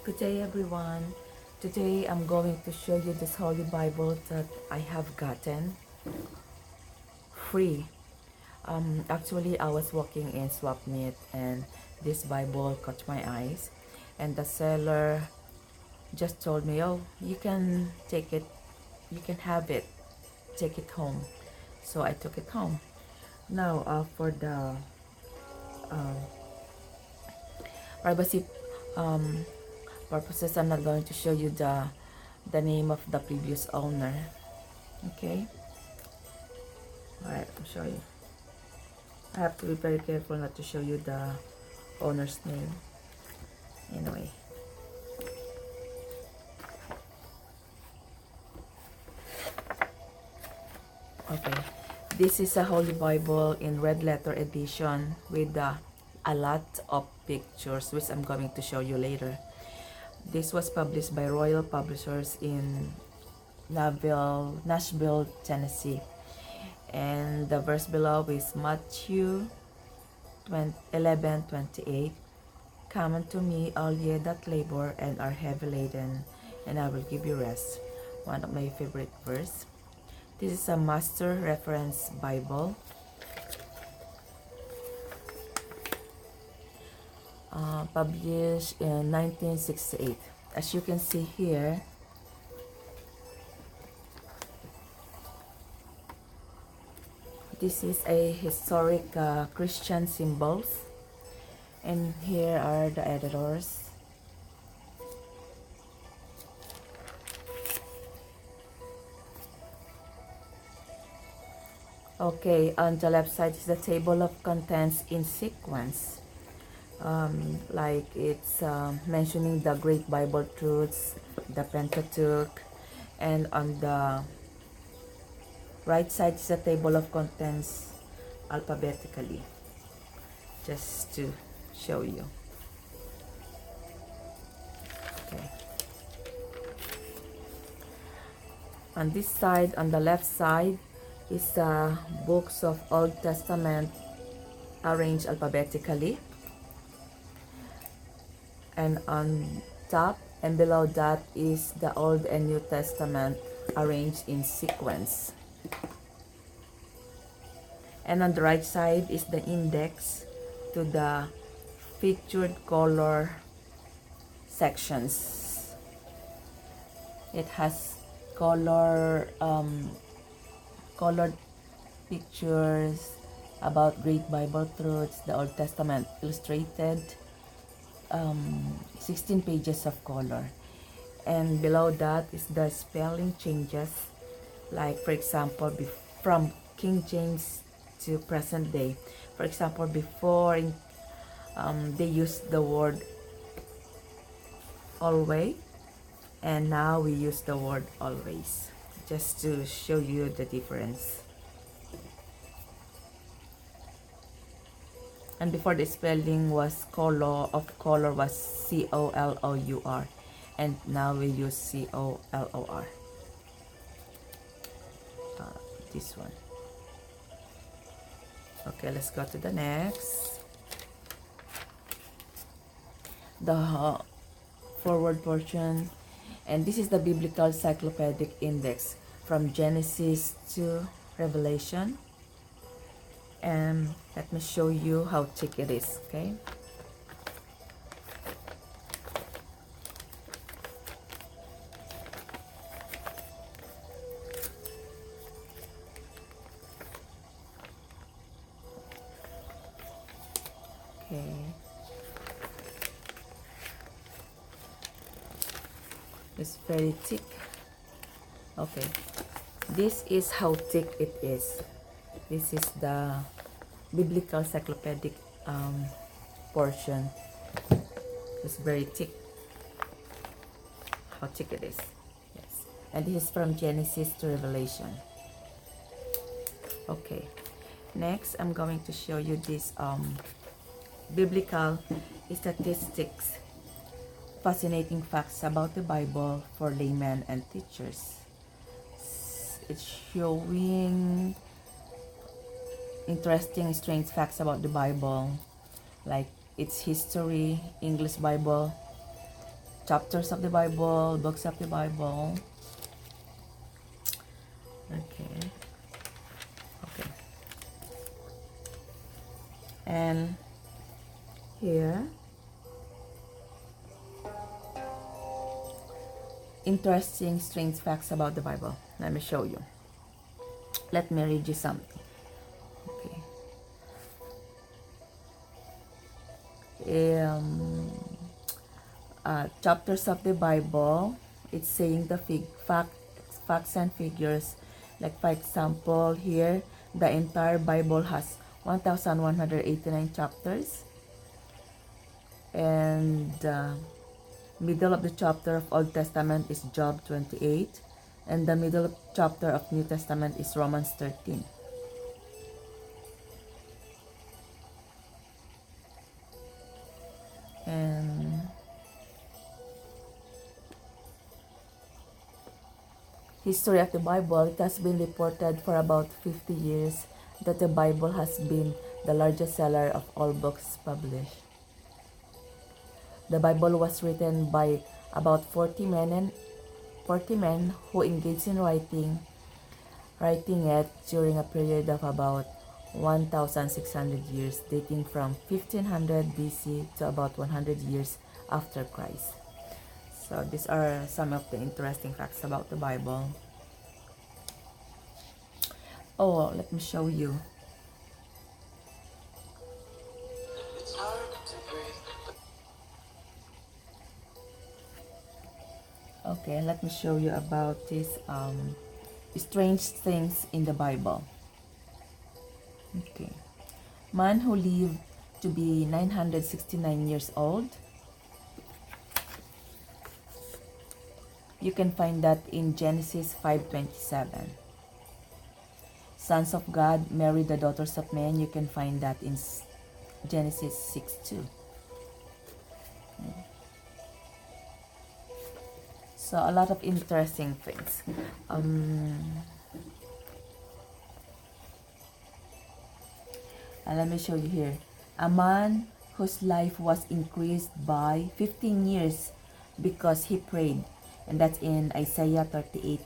Good day, everyone. Today I'm going to show you this Holy Bible that I have gotten free. Actually, I was walking in Swap Meet and this Bible caught my eyes, and the seller just told me, "Oh, you can take it, you can have it, take it home." So I took it home. Now, for the uh, privacy um, purposes, I'm not going to show you the name of the previous owner. Okay. All right, I'll show you. I have to be very careful not to show you the owner's name. Anyway. Okay. This is a Holy Bible in red letter edition with a lot of pictures, which I'm going to show you later. This was published by Royal Publishers in Nashville, Tennessee. And the verse below is Matthew 11:28. Come unto me, all ye that labor and are heavy laden, and I will give you rest. One of my favorite verse. This is a Master Reference Bible. Published in 1968. As you can see here, this is a historic Christian symbols, and here are the editors. Okay, on the left side is the table of contents in sequence. Like it's mentioning the great Bible truths, the Pentateuch, and on the right side is the table of contents alphabetically, just to show you. Okay. On this side, on the left side, is the books of Old Testament arranged alphabetically, and on top and below that is the Old and New Testament arranged in sequence. And on the right side is the index to the featured color sections. It has colored pictures about great Bible truths, the Old Testament illustrated, 16 pages of color. And below that is the spelling changes, like for example from King James to present day. For example, before they used the word always, and now we use the word always, just to show you the difference. And before the spelling was color was C-O-L-O-U-R, and now we use C-O-L-O-R. This one. Okay, let's go to the next. The forward portion, and this is the Biblical Cyclopedic Index from Genesis to Revelation. And let me show you how thick it is. Okay. Okay. It's very thick. Okay. This is how thick it is. This is the Biblical Cyclopedic portion. It's very thick. How thick it is. Yes. And this is from Genesis to Revelation. Okay. Next, I'm going to show you this biblical statistics, fascinating facts about the Bible for laymen and teachers. It's showing interesting, strange facts about the Bible, like its history, English Bible, chapters of the Bible, books of the Bible. Okay. Okay. And here, interesting, strange facts about the Bible. Let me show you. Let me read you something. Okay. Chapters of the Bible, it's saying the facts and figures. Like for example, here the entire Bible has 1,189 chapters, and middle of the chapter of Old Testament is Job 28, and the middle chapter of New Testament is Romans 13. And history of the Bible, it has been reported for about 50 years that the Bible has been the largest seller of all books published. The Bible was written by about 40 men who engaged in writing it during a period of about 1,600 years, dating from 1500 BC to about 100 years after Christ. So these are some of the interesting facts about the Bible. Oh, let me show you. It's hard to breathe. Okay, let me show you about these strange things in the Bible. Okay. Man who lived to be 969 years old. You can find that in Genesis 5:27. Sons of God marry the daughters of men. You can find that in Genesis 6:2. So a lot of interesting things. And let me show you here. A man whose life was increased by 15 years because he prayed. And that's in Isaiah 38,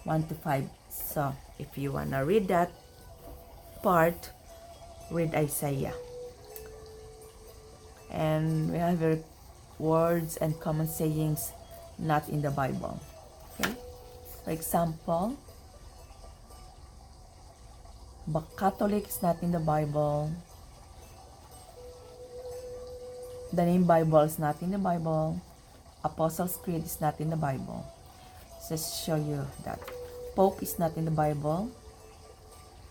1-5. So if you want to read that part, read Isaiah. And we have words and common sayings not in the Bible. Okay? For example, Catholic is not in the Bible. The name Bible is not in the Bible. Apostles' Creed is not in the Bible. Just show you that. Pope is not in the Bible.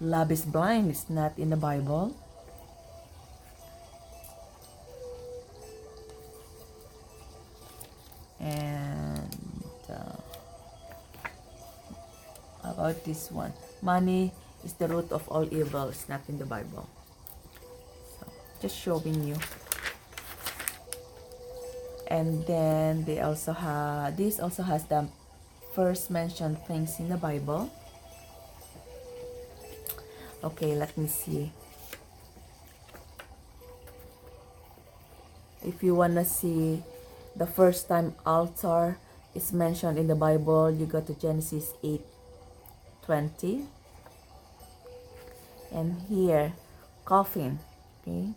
Love is blind is not in the Bible. And about this one, money is the root of all evil. It's not in the Bible. So just showing you. And then they also have, this also has the first mentioned things in the Bible. Okay, let me see. If you wanna see the first time altar is mentioned in the Bible, you go to Genesis 8:20. And here, coffin. Okay,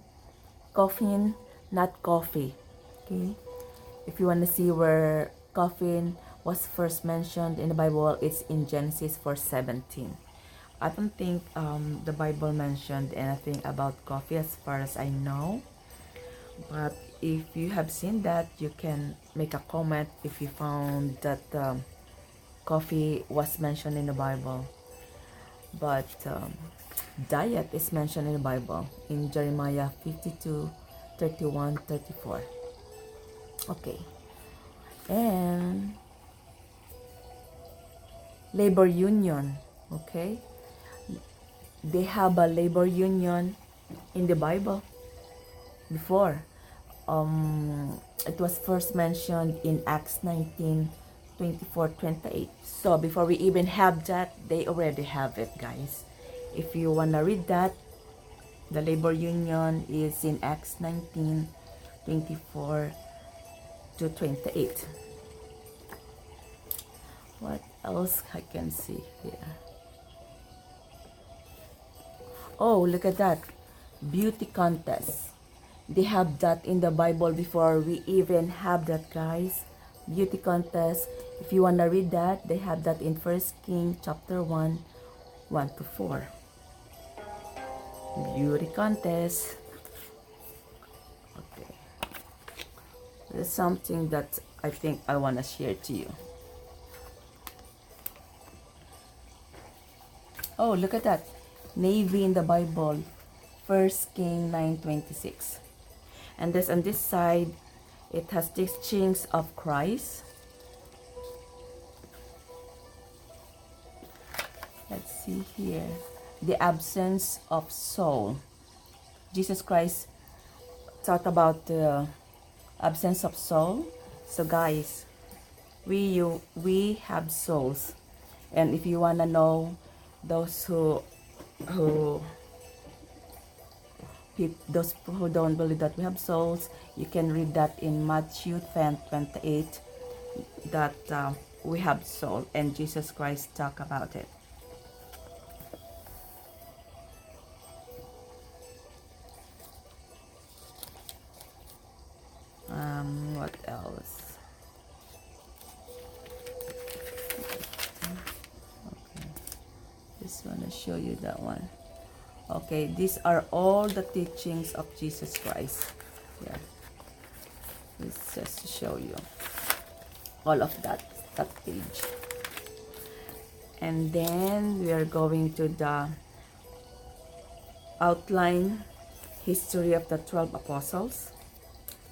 coffin, not coffee. Okay, if you want to see where coffin was first mentioned in the Bible, it's in Genesis 4:17. I don't think the Bible mentioned anything about coffee as far as I know. But if you have seen that, you can make a comment if you found that coffee was mentioned in the Bible. But diet is mentioned in the Bible in Jeremiah 52:31-34. Okay. And labor union. Okay. They have a labor union in the Bible before. It was first mentioned in Acts 19:24-28. So before we even have that, they already have it, guys. If you want to read that, the labor union is in Acts 19:24 to 28. What else I can see here? Oh, look at that. Beauty contest. They have that in the Bible before we even have that, guys. Beauty contest. If you want to read that, they have that in 1 King chapter 1, 1 to 4. Beauty contest. Okay. There's something that I think I want to share to you. Oh, look at that. Navy in the Bible. 1 King 9:26. And this on this side, it has teachings of Christ. Let's see here. The absence of soul. Jesus Christ taught about the absence of soul. So guys, we have souls. And if you want to know those those who don't believe that we have souls, you can read that in Matthew 10:28, that we have soul, and Jesus Christ talk about it. What else? Okay, just want to show you that one. Okay, these are all the teachings of Jesus Christ. Yeah, this just to show you all of that page. And then we are going to the outline history of the 12 apostles.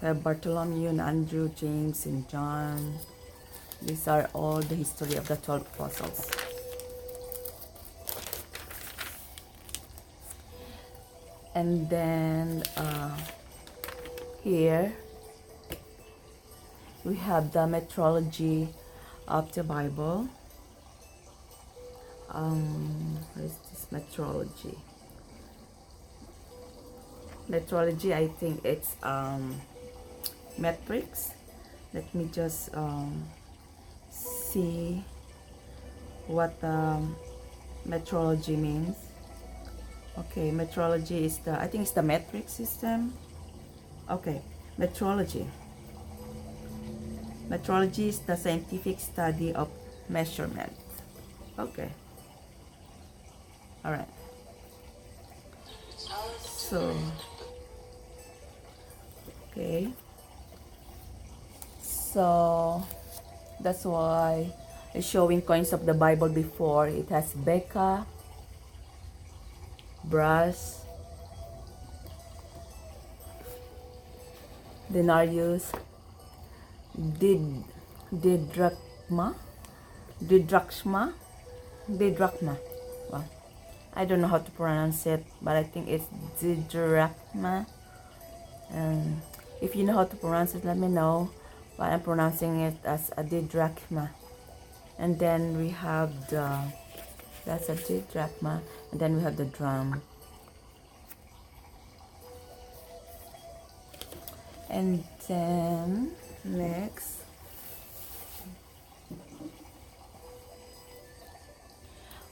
We have Bartholomew and Andrew, James and John. These are all the history of the 12 apostles. And then here we have the metrology of the Bible. What is this metrology? Metrology, I think it's metrics. Let me just see what metrology means. Okay, metrology is I think it's the metric system. Okay, metrology. Metrology is the scientific study of measurement. Okay. All right. So, okay. So, that's why it's showing coins of the Bible before. It has Becca, brass, denarius, didrachma. Well, I don't know how to pronounce it, but I think it's didrachma. And if you know how to pronounce it, let me know. But I'm pronouncing it as a didrachma. And then we have that's a didrachma. And then we have the drum. And then next,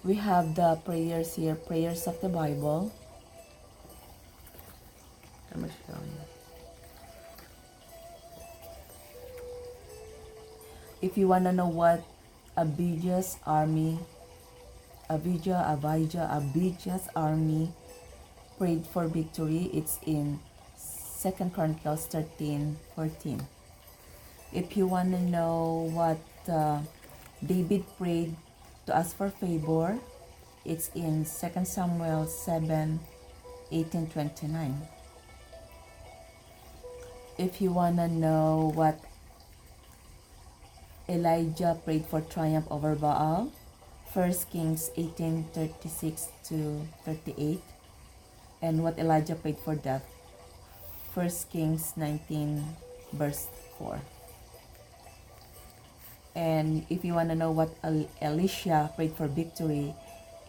we have the prayers here, prayers of the Bible. Let me show you. If you want to know what Abijah's army prayed for victory, it's in 2 Chronicles 13:14. If you want to know what David prayed to ask for favor, it's in 2 Samuel 7:18-29. If you want to know what Elijah prayed for triumph over Baal, 1 Kings 18:36-38. And what Elijah prayed for death, 1 Kings 19:4. And if you want to know what Elisha prayed for victory,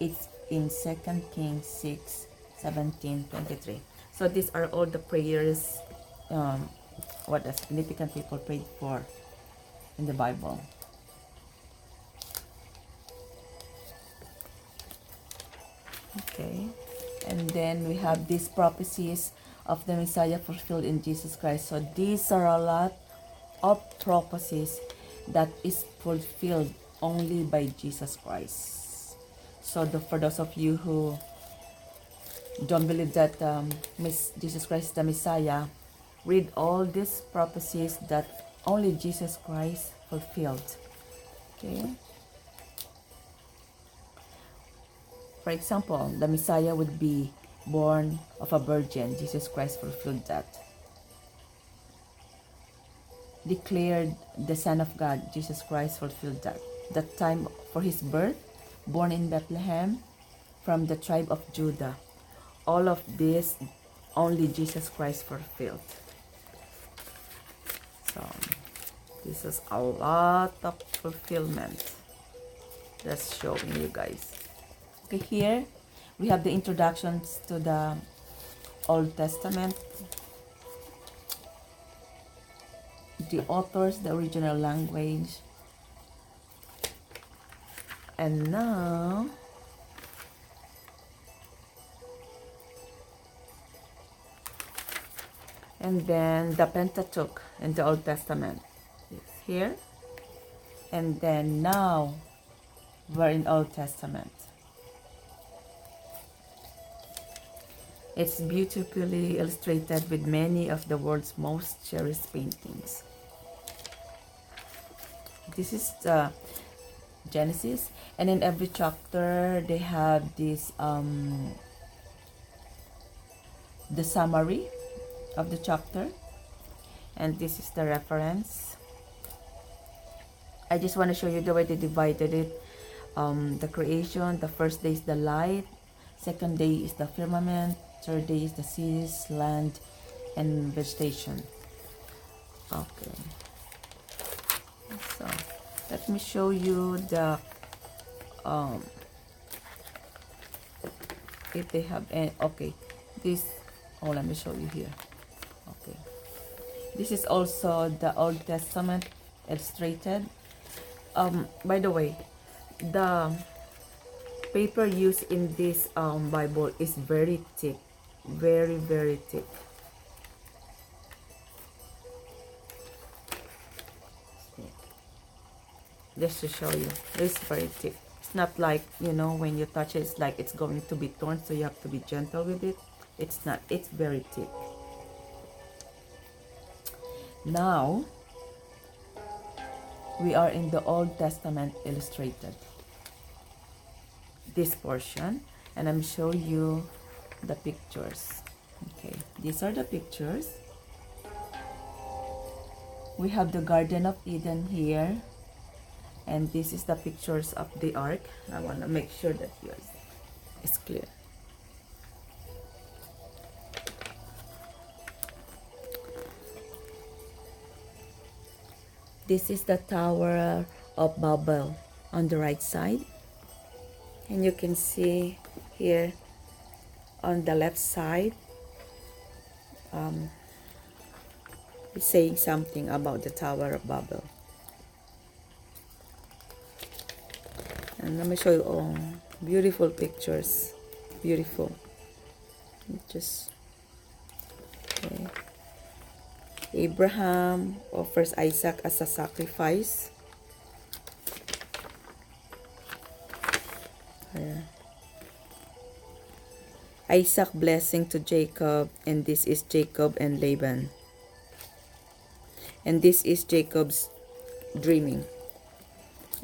it's in 2 Kings 6:17-23. So these are all the prayers what the significant people prayed for in the Bible. Okay, and then we have these prophecies of the Messiah fulfilled in Jesus Christ. So these are a lot of prophecies that is fulfilled only by Jesus Christ. So for those of you who don't believe that Jesus Christ is the Messiah, read all these prophecies that only Jesus Christ fulfilled. Okay. For example, the Messiah would be born of a virgin. Jesus Christ fulfilled that. Declared the Son of God. Jesus Christ fulfilled that. The time for his birth, born in Bethlehem from the tribe of Judah. All of this only Jesus Christ fulfilled. So this is a lot of fulfillment. Just showing you guys. Okay, here we have the introductions to the Old Testament, the authors, the original language, and now and then the Pentateuch in the Old Testament is here, and then now we're in Old Testament. It's beautifully illustrated with many of the world's most cherished paintings. This is the Genesis, and in every chapter they have this the summary of the chapter, and this is the reference. I just want to show you the way they divided it. The creation, the first day is the light, second day is the firmament, third day is the seas, land, and vegetation. Okay, so let me show you the if they have any. Okay, this, oh, let me show you here. Okay, this is also the Old Testament illustrated. By the way, the paper used in this Bible is very thick, very thick. Just to show you, it's very thick. It's not like, you know, when you touch it, it's like it's going to be torn, so you have to be gentle with it. It's not, it's very thick. Now we are in the Old Testament illustrated, this portion, and I'm showing you the pictures. Okay, these are the pictures. We have the Garden of Eden here, and this is the pictures of the ark. I want to make sure that yours is clear. This is the Tower of Babel on the right side, and you can see here on the left side it's saying something about the Tower of Babel. And let me show you all beautiful pictures. Beautiful. Just okay. Abraham offers Isaac as a sacrifice. Isaac blessing to Jacob, and this is Jacob and Laban. And this is Jacob's dreaming.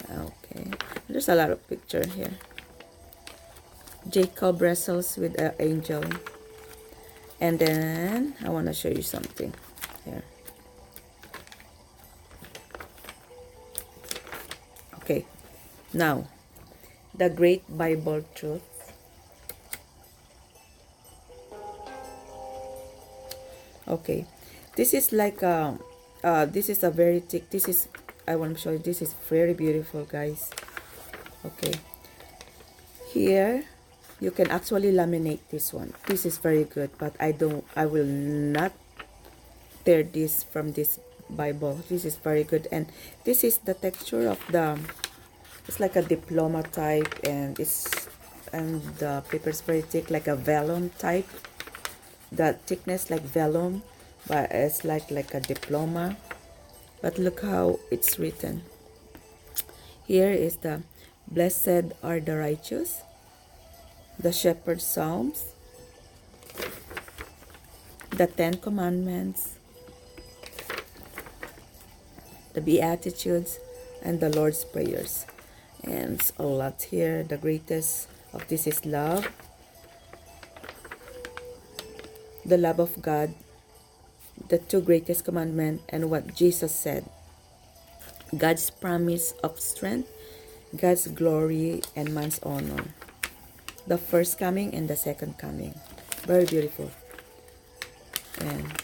Okay, there's a lot of picture here. Jacob wrestles with an angel. And then I want to show you something here. Okay, now the great Bible truth. Okay, this is like this is a very thick, this is, I want to show you, this is very beautiful, guys. Okay, here you can actually laminate this one. This is very good, but I will not tear this from this Bible. This is very good, and this is the texture of the. It's like a diploma type, and the paper is very thick, like a vellum type. The thickness like vellum, but it's like a diploma. But look how it's written. Here is the blessed are the righteous, the shepherd's psalms, the 10 commandments, the beatitudes, and the Lord's prayers. And it's a lot here. The greatest of this is love, the love of God, the two greatest commandments, and what Jesus said, God's promise of strength, God's glory, and man's honor, the first coming and the second coming. Very beautiful. And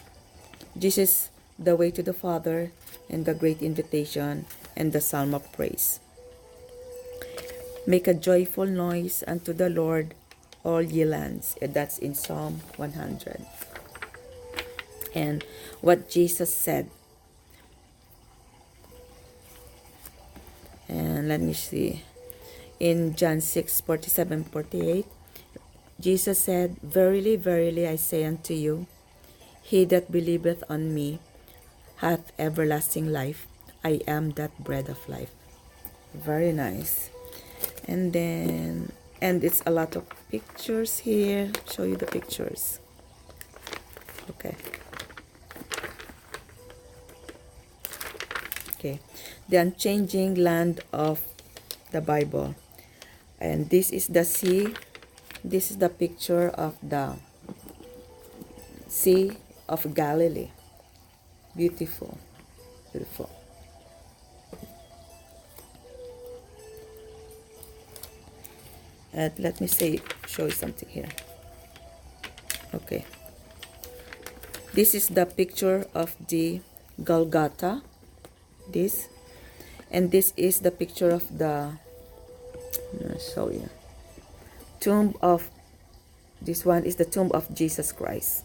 Jesus, the way to the Father, and the great invitation, and the psalm of praise. Make a joyful noise unto the Lord, all ye lands. And that's in Psalm 100. And what Jesus said. And let me see. In John 6:47-48, Jesus said, Verily, verily, I say unto you, he that believeth on me hath everlasting life. I am that bread of life. Very nice. And it's a lot of pictures here. Show you the pictures. Okay. The unchanging land of the Bible. And this is the sea. This is the picture of the Sea of Galilee. Beautiful. Beautiful. And let me show you something here. Okay. This is the picture of the Golgotha. This. And this is the picture of the, I'll show you, tomb of, this one is the tomb of Jesus Christ.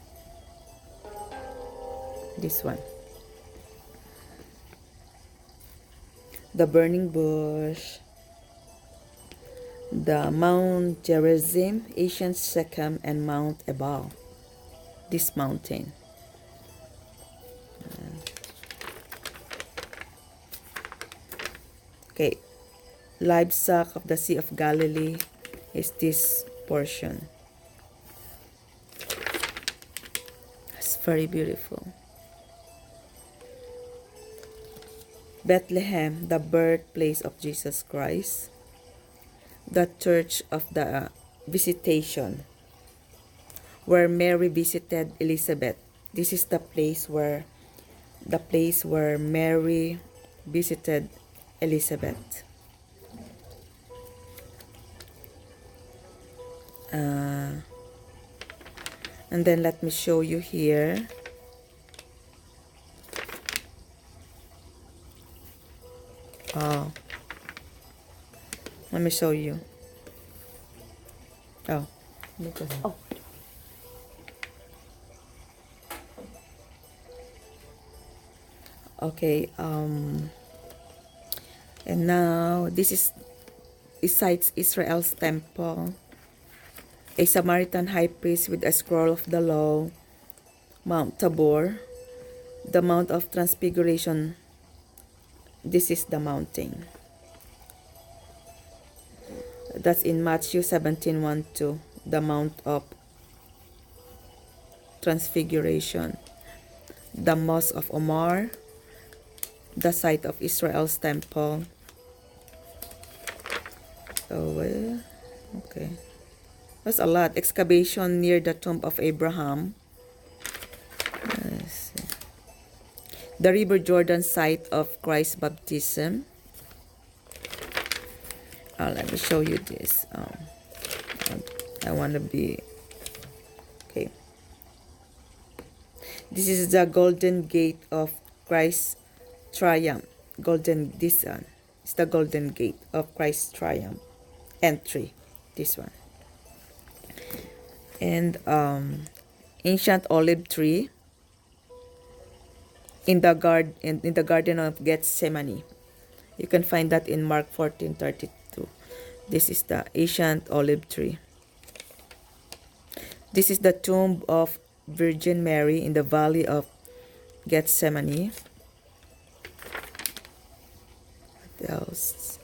This one. The burning bush. The Mount Gerizim, ancient Shechem, and Mount Ebal. This mountain. Okay, livestock of the Sea of Galilee is this portion. It's very beautiful. Bethlehem, the birthplace of Jesus Christ. The Church of the Visitation, where Mary visited Elizabeth. This is the place where Mary visited Elizabeth. And then let me show you here. Oh, let me show you. Oh, oh. Okay. And now this is besides Israel's temple, a Samaritan high priest with a scroll of the law, Mount Tabor, the Mount of Transfiguration. This is the mountain. That's in Matthew 17:1-2, the Mount of Transfiguration, the Mosque of Omar, the site of Israel's temple. Oh, well, okay. That's a lot. Excavation near the tomb of Abraham. Let's see. The River Jordan site of Christ's baptism. Let me show you this. I want to be... Okay. This is the golden gate of Christ's triumph. This one. It's the golden gate of Christ's triumph. Entry. This one. And ancient olive tree. in the Garden of Gethsemane. You can find that in Mark 14:32. This is the ancient olive tree. This is the tomb of Virgin Mary in the valley of Gethsemane. What else?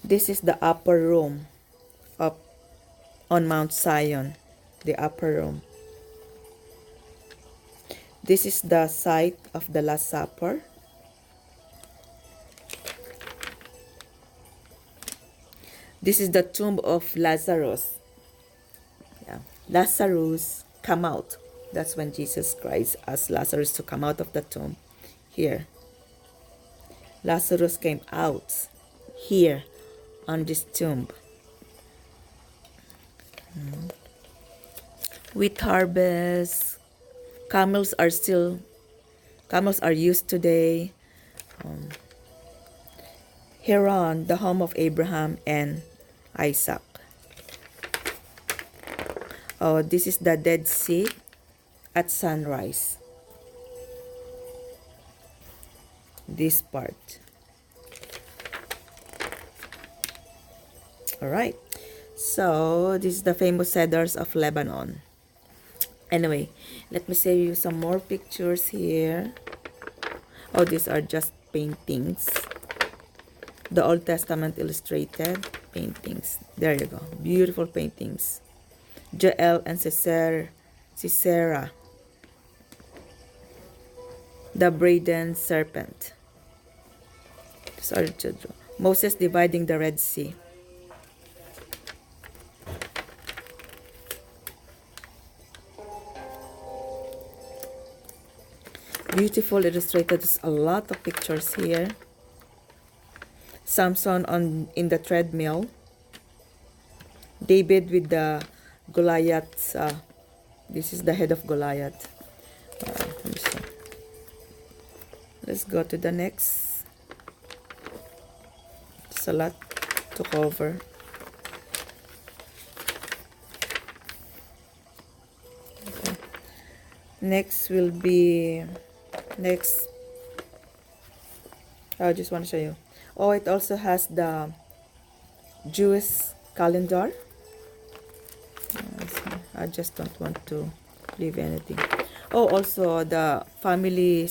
This is the upper room up on Mount Zion, the upper room. This is the site of the Last Supper. This is the tomb of Lazarus. Yeah. Lazarus, come out. That's when Jesus Christ asked Lazarus to come out of the tomb. Here. Lazarus came out here on this tomb. Wheat harvest. Camels are used today. Haran, the home of Abraham and Isaac. Oh, this is the Dead Sea at sunrise. This part. Alright. So, this is the famous cedars of Lebanon. Anyway, let me show you some more pictures here. Oh, these are just paintings. The Old Testament illustrated paintings. There you go. Beautiful paintings. Jael and Sisera. The brazen serpent. Sorry to draw. Moses dividing the Red Sea. Beautiful illustrated. There's a lot of pictures here. Samson in the treadmill. David with the Goliath. This is the head of Goliath. Let's go to the next. It's a lot to cover. Okay. Next will be I just want to show you. Oh, it also has the Jewish calendar. I just don't want to leave anything. Oh, also the family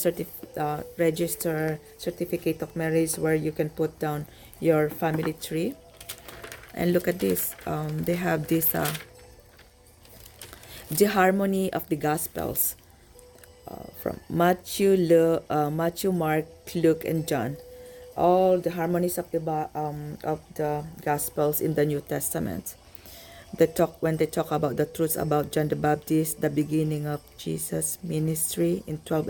register, certificate of marriage, where you can put down your family tree. And look at this. They have this the harmony of the Gospels from Matthew, Mark, Luke, and John. All the harmonies of the Gospels in the New Testament. When they talk about the truths about John the Baptist, the beginning of Jesus' ministry in 12